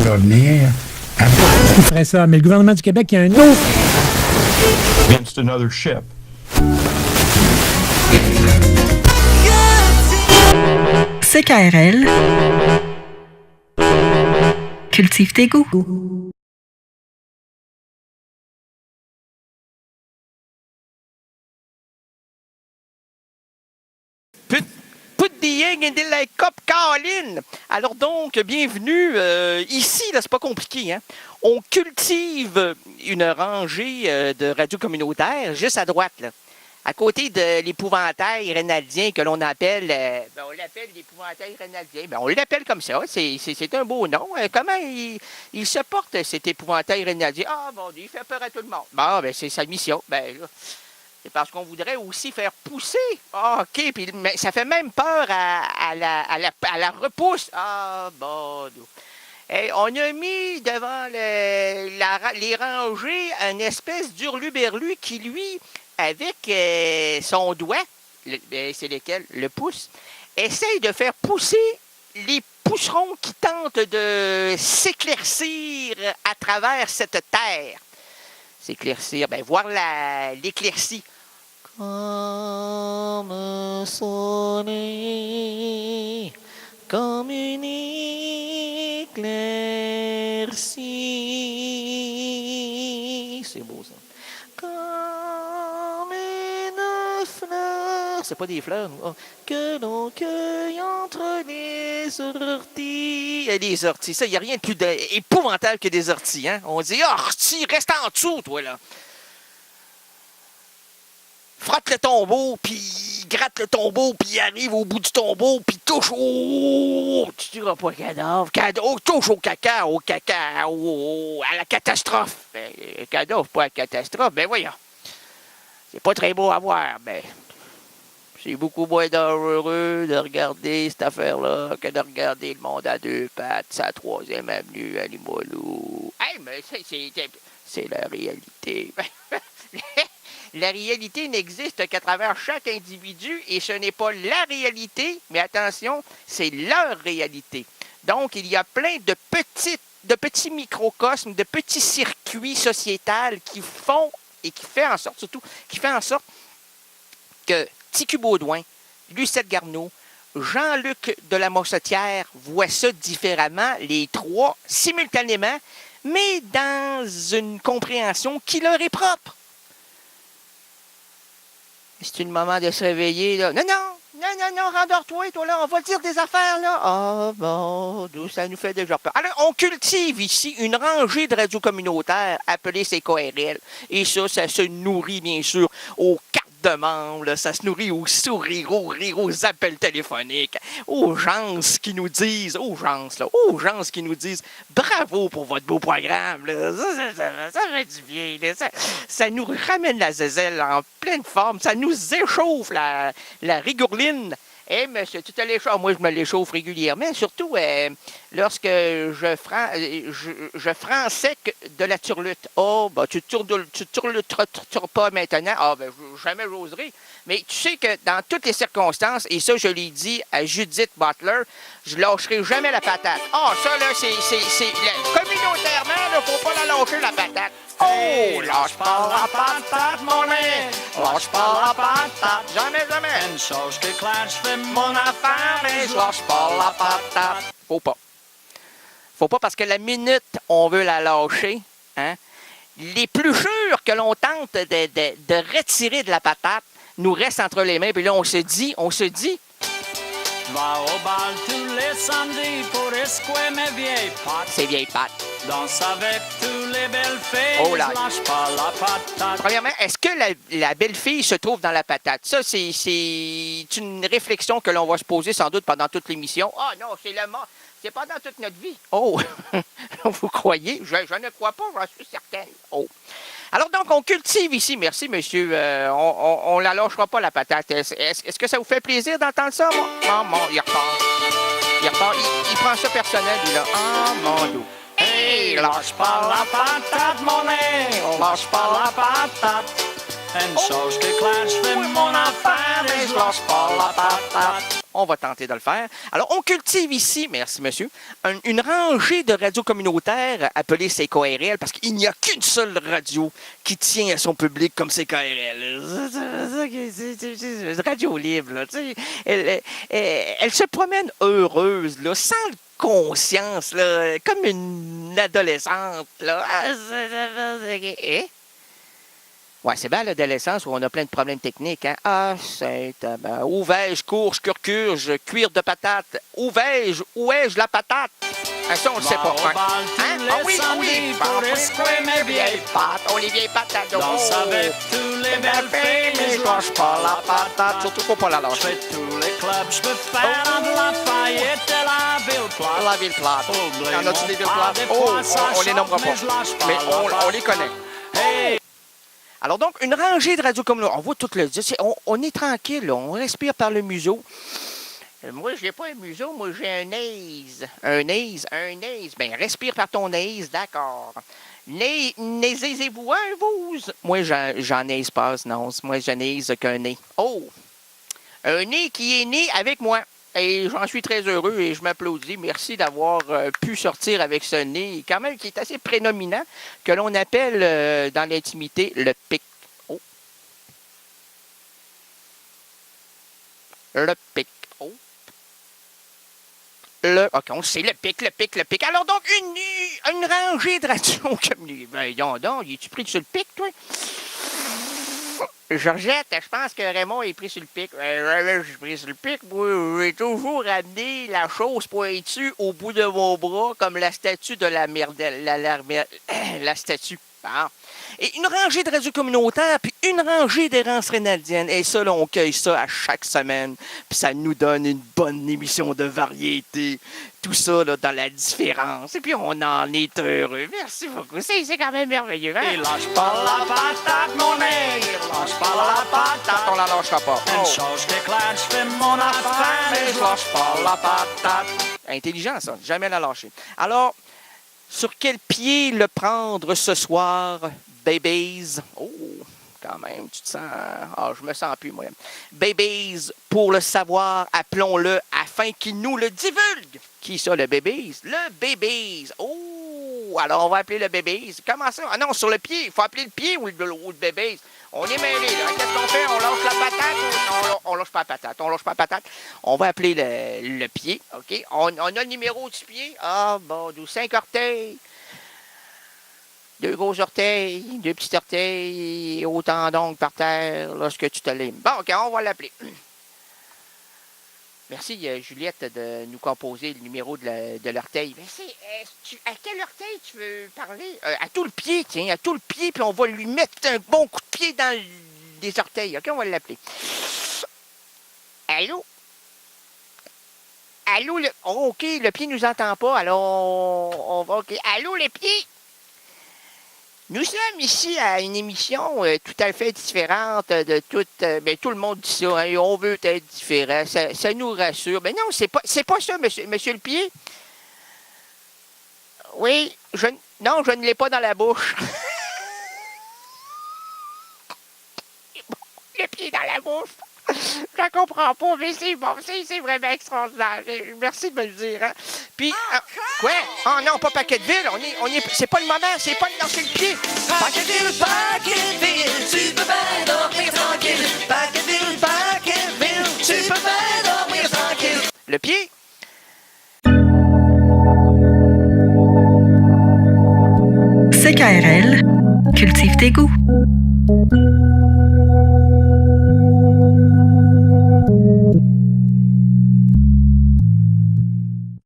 va venir. Qui ferait ça? Mais le gouvernement du Québec, il y a un autre. Against another ship. CKRL. Cultive tes goûts. Put the egg in the like cup, Caroline. Alors donc, bienvenue. Ici, là, c'est pas compliqué, hein? On cultive une rangée de radios communautaires juste à droite, là. À côté de l'épouvantail rénaldien que l'on appelle, on l'appelle l'épouvantail rénaldien. On l'appelle comme ça, c'est un beau nom. Comment il se porte, cet épouvantail rénaldien? Ah, bon, il fait peur à tout le monde. Bon, c'est sa mission. Là, c'est parce qu'on voudrait aussi faire pousser. Ah, OK, puis mais ça fait même peur à la repousse. Ah, bon. Hey, on a mis devant les rangées une espèce d'hurluberlu qui, lui, avec son doigt, c'est lequel? Le pouce, essaye de faire pousser les pousserons qui tentent de s'éclaircir à travers cette terre. S'éclaircir, voir l'éclaircie. Comme un soleil, comme une éclaircie. C'est beau ça. Comme une fleur. C'est pas des fleurs, nous. Que l'on cueille entre les orties. Les orties, ça, il n'y a rien de plus épouvantable que des orties, hein? On dit, ortie, reste en dessous, toi, là. Frotte le tombeau, puis gratte le tombeau, puis arrive au bout du tombeau, puis touche au... Tu diras pas cadavre. Touche au caca, à la catastrophe. Cadavre, pas à la catastrophe. Voyons. C'est pas très beau à voir, c'est beaucoup moins dangereux de regarder cette affaire-là que de regarder le monde à deux pattes, sa 3e avenue à Limoilou. Hey, mais c'est la réalité. La réalité n'existe qu'à travers chaque individu et ce n'est pas la réalité, mais attention, c'est leur réalité. Donc, il y a plein de petits microcosmes, de petits circuits sociétals qui font et qui fait en sorte que Ticu Baudouin, Lucette Garneau, Jean-Luc de la Mossetière voient ça différemment, les trois simultanément, mais dans une compréhension qui leur est propre. C'est le moment de se réveiller, là. Non, rendors-toi, toi, là, on va dire des affaires, là. Ah, bon, ça nous fait déjà peur. Alors, on cultive ici une rangée de radios communautaires appelées CKRL. Et ça se nourrit, bien sûr, aux cartes de membres, là. Ça se nourrit aux sourires, aux rires, aux appels téléphoniques, aux gens qui nous disent, bravo pour votre beau programme, là. Ça fait du bien, là. Ça nous ramène la zézelle en pleine forme. Ça nous échauffe la rigourline. Monsieur, tu te l'échauffes. Moi, je me l'échauffe régulièrement. Surtout lorsque je fransec de la turlute. Oh, tu turluteras pas maintenant. Ah, jamais j'oserai. Mais tu sais que dans toutes les circonstances, et ça, je l'ai dit à Judith Butler, je lâcherai jamais la patate. Ah, ça, là, c'est communautairement, il ne faut pas la lâcher, la patate. Oh, lâche pas la patate, mon nez. Lâche pas la patate. Jamais. Une chose que claire, je fais mon affaire, mais je lâche pas la patate. Faut pas parce que la minute on veut la lâcher, hein, les plus sûrs que l'on tente de retirer de la patate nous restent entre les mains. Puis là, on se dit, va au bal tous les samedis pour escouer mes vieilles pattes. Ces vieilles pattes. Danse avec tous les belles filles. Oh là. Lâche pas la patate. Premièrement, est-ce que la belle fille se trouve dans la patate? Ça, c'est une réflexion que l'on va se poser sans doute pendant toute l'émission. Ah non, c'est le mort. C'est pendant toute notre vie. Oh, vous croyez? Je ne crois pas, j'en suis certaine. Oh. Alors donc, on cultive ici, merci monsieur, on la lâchera pas la patate. Est-ce que ça vous fait plaisir d'entendre ça? Bon, il repart, il prend ça personnel, lui, là. Ah, mon Dieu. Hey, lâche pas la patate, mon nez, lâche pas la patate. Une chose que claire, je fais mon affaire et je lâche pas la patate. On va tenter de le faire. Alors, on cultive ici, merci monsieur, une rangée de radios communautaires appelées CKRL parce qu'il n'y a qu'une seule radio qui tient à son public comme CKRL. Radio libre, là, tu sais. Elle se promène heureuse, là, sans conscience, là, comme une adolescente, là. Ouais, c'est bien l'adolescence où on a plein de problèmes techniques, hein. Ah, c'est où vais-je, courge, curcurge, cuir de patate. Où vais-je, où ai-je la patate? Ah, ça, on ne sait pas. Ouais. Hein? Ah oui, oui. Les vieilles pâtes, oh, les vieilles patates. Danse avec tous les belles filles, mais je lâche pas la patate. Surtout faut pas la Je lâcher. fais tous les clubs, je peux faire de la faillite et la ville plate. La ville plate. Oublie Y en a-tu des villes mon plates? des Oh, fois, ça on les nommera chante, pas. mais je lâche pas Mais la on patate. les connaît. Hey! Alors donc, une rangée de radios communautaires. On voit tout le dire. On est tranquille, là. On respire par le museau. Moi, j'ai pas un museau, moi j'ai un nez. Un nez. Ben, respire par ton nez, d'accord. Naisez-vous un, vous? Moi, j'en ai pas, non. Moi, je naise qu'un nez. Oh! Un nez qui est né avec moi. Et j'en suis très heureux et je m'applaudis. Merci d'avoir pu sortir avec ce nez, quand même, qui est assez prédominant, que l'on appelle dans l'intimité le pic. Oh. Le pic. Oh. OK, on sait, le pic. Alors donc, une rangée de radios comme... Ben, donc, es-tu pris sur le pic, toi? Georgette, je pense que Raymond est pris sur le pic. Je suis pris sur le pic. Moi, j'ai toujours amené la chose pointue au bout de mon bras, comme la statue de la merdelle. La statue. Bon. Et une rangée de radios communautaires, puis une rangée d'errances rénaldiennes. Et ça, là, on cueille ça à chaque semaine. Puis ça nous donne une bonne émission de variété. Tout ça, là, dans la différence. Et puis on en est heureux. Merci beaucoup. C'est quand même merveilleux, hein? Et lâche pas la patate, mon nez. Lâche pas la patate. On la lâchera pas. Une chose claire, je fais mon affaire, mais je lâche pas la patate. Intelligent, ça. Jamais la lâcher. Alors, sur quel pied le prendre ce soir, babies? Oh, quand même, tu te sens... Ah, je me sens plus, moi. Babies, pour le savoir, appelons-le afin qu'il nous le divulgue. Qui ça, le babies? Le babies. Oh, alors on va appeler le babies. Comment ça? Ah non, sur le pied. Il faut appeler le pied ou le babies. On est mêlés, là. Qu'est-ce qu'on fait? On lâche la patate? Non, on lâche pas la patate. On lâche pas la patate. On va appeler le pied, OK? On a le numéro du pied. Ah, bon, 5 orteils. 2 gros orteils, 2 petits orteils, autant d'ongles par terre lorsque tu te limes. Bon, OK, on va l'appeler. Merci, Juliette, de nous composer le numéro de l'orteil. À quel orteil tu veux parler? À tout le pied, tiens, à tout le pied, puis on va lui mettre un bon coup de pied dans les orteils. OK, on va l'appeler. Allô? Allô, oh, OK, le pied nous entend pas, alors on va... OK. Allô, le pied? Nous sommes ici à une émission tout à fait différente de tout le monde dit ça, hein, on veut être différent, ça nous rassure. Mais non, c'est pas ça, monsieur le pied. Oui, je ne l'ai pas dans la bouche. Le pied dans la bouche. Je ne comprends pas, mais c'est bon, c'est vraiment extraordinaire. Merci de me le dire. Hein. Puis, quoi? Oh non, pas Paquetteville. C'est pas le moment, c'est pas de lancer le pied. Paquetteville, tu peux pas dormir tranquille. Paquetteville, tu peux pas dormir tranquille. Le pied? CKRL, cultive tes goûts.